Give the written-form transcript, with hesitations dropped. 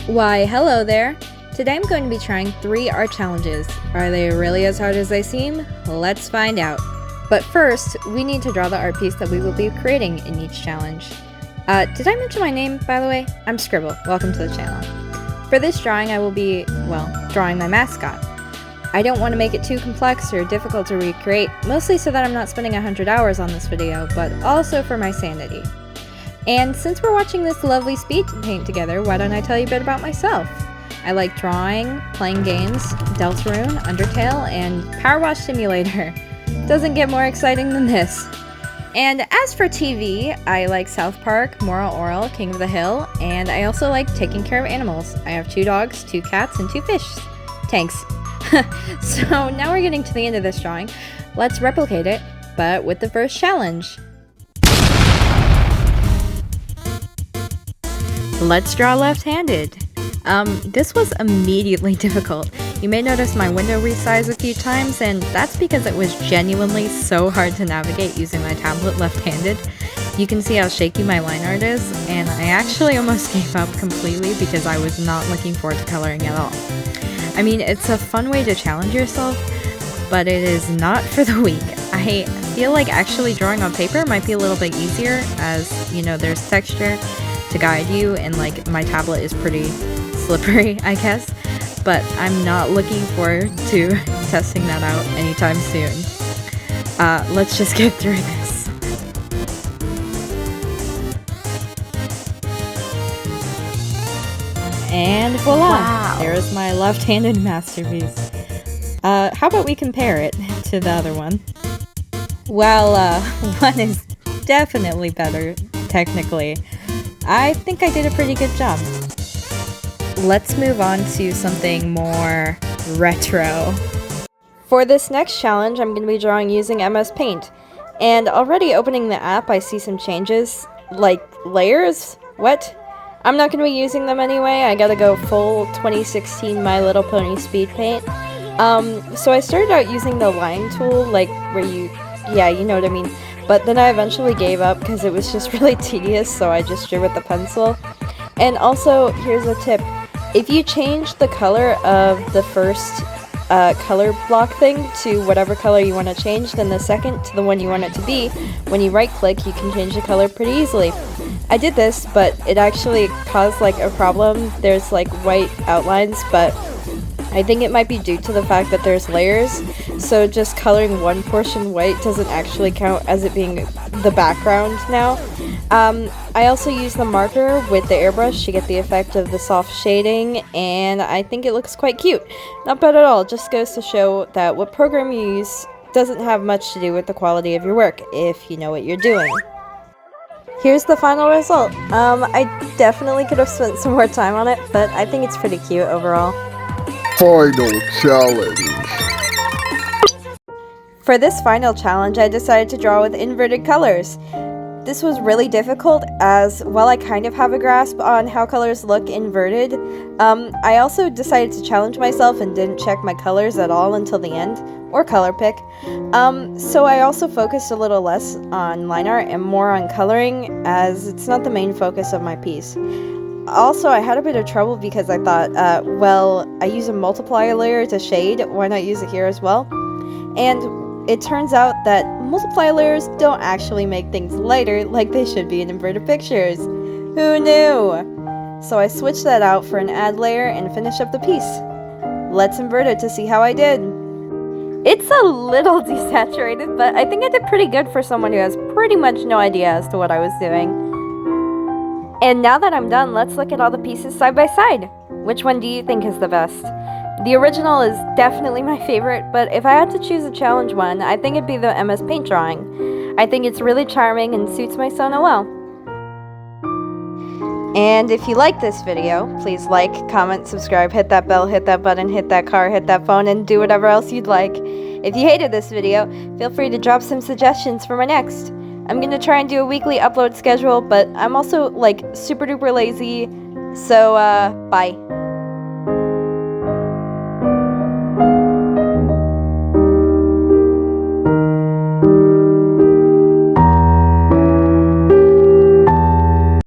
Why, hello there! Today I'm going to be trying 3 art challenges. Are they really as hard as they seem? Let's find out. But first, we need to draw the art piece that we will be creating in each challenge. Did I mention my name, by the way? I'm Scribble. Welcome to the channel. For this drawing, I will be, drawing my mascot. I don't want to make it too complex or difficult to recreate, mostly so that I'm not spending 100 hours on this video, but also for my sanity. And since we're watching this lovely speed paint together, why don't I tell you a bit about myself? I like drawing, playing games, Deltarune, Undertale, and Power Wash Simulator. Doesn't get more exciting than this. And as for TV, I like South Park, Moral Oral, King of the Hill, and I also like taking care of animals. I have 2 dogs, 2 cats, and 2 fish tanks. So now we're getting to the end of this drawing. Let's replicate it, but with the first challenge. Let's draw left-handed. This was immediately difficult. You may notice my window resized a few times, and that's because it was genuinely so hard to navigate using my tablet left-handed. You can see how shaky my line art is, and I actually almost gave up completely because I was not looking forward to coloring at all. I mean, it's a fun way to challenge yourself, but it is not for the weak. I feel like actually drawing on paper might be a little bit easier, as, you know, there's texture to guide you, and like my tablet is pretty slippery, I guess, but I'm not looking forward to testing that out anytime soon. Let's just get through this. And voila! Wow. There's my left-handed masterpiece. How about we compare it to the other one? Well, one is definitely better, technically. I think I did a pretty good job. Let's move on to something more retro. For this next challenge, I'm going to be drawing using MS Paint. And already opening the app, I see some changes, like layers? What? I'm not going to be using them anyway. I gotta go full 2016 My Little Pony speed paint. So I started out using the line tool, like where you know what I mean. But then I eventually gave up because it was just really tedious, so I just drew with the pencil. And also, here's a tip. If you change the color of the first color block thing to whatever color you want to change, then the second to the one you want it to be, when you right-click, you can change the color pretty easily. I did this, but it actually caused like a problem. There's like white outlines, but I think it might be due to the fact that there's layers, so just coloring one portion white doesn't actually count as it being the background now. I also use the marker with the airbrush to get the effect of the soft shading, and I think it looks quite cute. Not bad at all, just goes to show that what program you use doesn't have much to do with the quality of your work, if you know what you're doing. Here's the final result. I definitely could have spent some more time on it, but I think it's pretty cute overall. Final challenge. For this final challenge, I decided to draw with inverted colors. This was really difficult, as while I kind of have a grasp on how colors look inverted, I also decided to challenge myself and didn't check my colors at all until the end, or color pick. So I also focused a little less on line art and more on coloring, as it's not the main focus of my piece. Also, I had a bit of trouble because I thought, I use a multiplier layer to shade, why not use it here as well? And it turns out that multiplier layers don't actually make things lighter like they should be in inverted pictures. Who knew? So I switched that out for an add layer and finish up the piece. Let's invert it to see how I did. It's a little desaturated, but I think I did pretty good for someone who has pretty much no idea as to what I was doing. And now that I'm done, let's look at all the pieces side by side. Which one do you think is the best? The original is definitely my favorite, but if I had to choose a challenge one, I think it'd be the MS Paint drawing. I think it's really charming and suits my Sona well. And if you like this video, please like, comment, subscribe, hit that bell, hit that button, hit that car, hit that phone, and do whatever else you'd like. If you hated this video, feel free to drop some suggestions for my next. I'm gonna try and do a weekly upload schedule, but I'm also like super duper lazy, so bye.